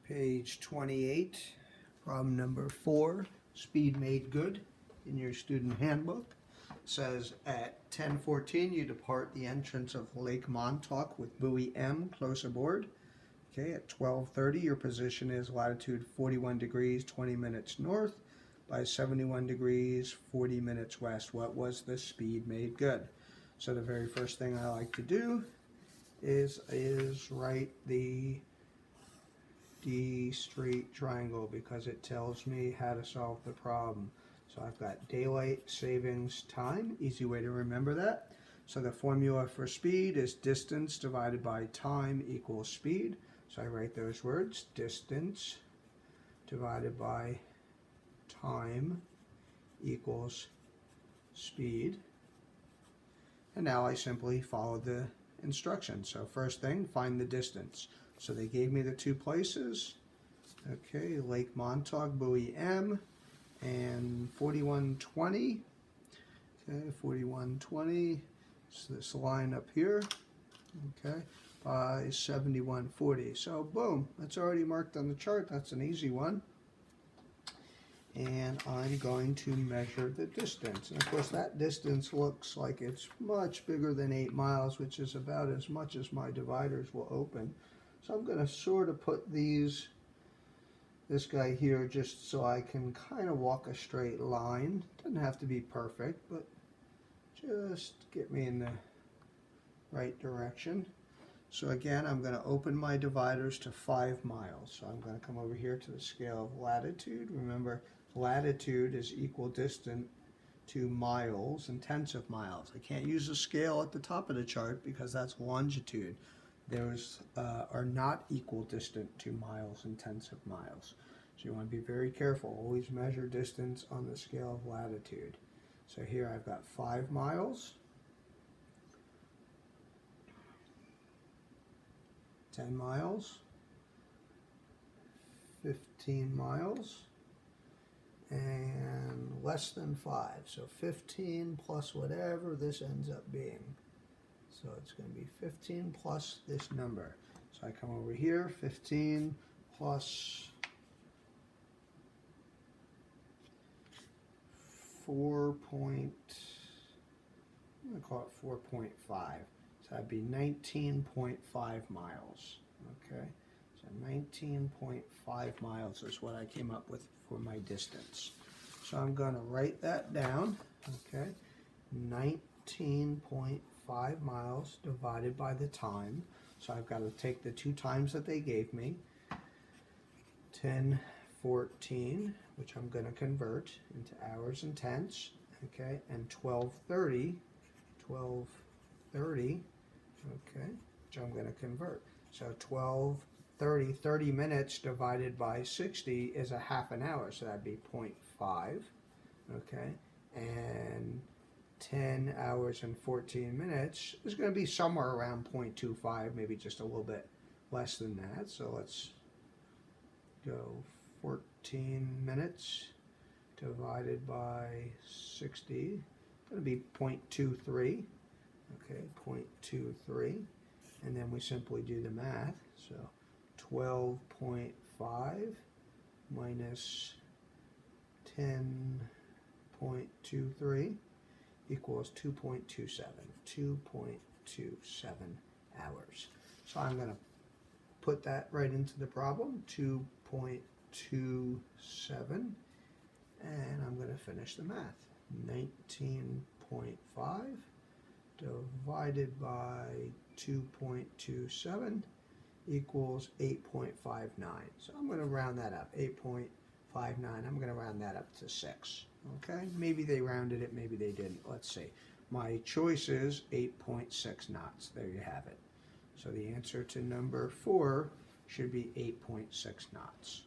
Page 28, problem number 4, speed made good in your student handbook. Says at 10:14 you depart the entrance of Lake Montauk with buoy M close aboard. Okay, at 12:30 your position is latitude 41 degrees 20 minutes north by 71 degrees 40 minutes west. What was the speed made good? So the very first thing I like to do is write the D straight triangle because it tells me how to solve the problem. So I've got daylight savings time, easy way to remember that. So the formula for speed is distance divided by time equals speed. So I write those words, distance divided by time equals speed. And now I simply follow the instructions. So first thing, find the distance. So they gave me the two places. Okay, Lake Montauk, buoy M, and 4120. Okay, 4120. So this line up here. Okay, by 7140. So boom, that's already marked on the chart. That's an easy one. And I'm going to measure the distance. And of course that distance looks like it's much bigger than 8 miles, which is about as much as my dividers will open. So I'm going to sort of put this guy here just so I can kind of walk a straight line. Doesn't have to be perfect, but just get me in the right direction. So again, I'm going to open my dividers to 5 miles. So I'm going to come over here to the scale of latitude. Remember, latitude is equidistant to miles and tenths of miles. I can't use a scale at the top of the chart because that's longitude. Those are not equidistant to miles and tenths of miles. So you want to be very careful. Always measure distance on the scale of latitude. So here I've got 5 miles, 10 miles, 15 miles, and less than 5. So 15 plus whatever this ends up being. So it's going to be 15 plus this number. So I come over here, 15 plus 4 point, I'm going to call it 4.5. So that'd be 19.5 miles. Okay, so 19.5 miles is what I came up with for my distance. So I'm going to write that down. Okay, 19.5 miles divided by the time. So I've got to take the two times that they gave me, 10:14, which I'm going to convert into hours and tenths, okay, and 12:30, okay, which I'm going to convert. So 12:30, 30 minutes divided by 60 is a half an hour, so that'd be 0.5, okay, and 10 hours and 14 minutes is going to be somewhere around 0.25, maybe just a little bit less than that. So let's go 14 minutes divided by 60, going to be 0.23, okay, 0.23, and then we simply do the math. So 12.5 minus 10.23 equals 2.27 hours. So I'm going to put that right into the problem, 2.27, and I'm going to finish the math. 19.5 divided by 2.27 equals 8.59. So I'm going to round that up, 8.59. I'm going to round that up to 6. Okay, maybe they rounded it, maybe they didn't. Let's see. My choice is 8.6 knots. There you have it. So the answer to number 4 should be 8.6 knots.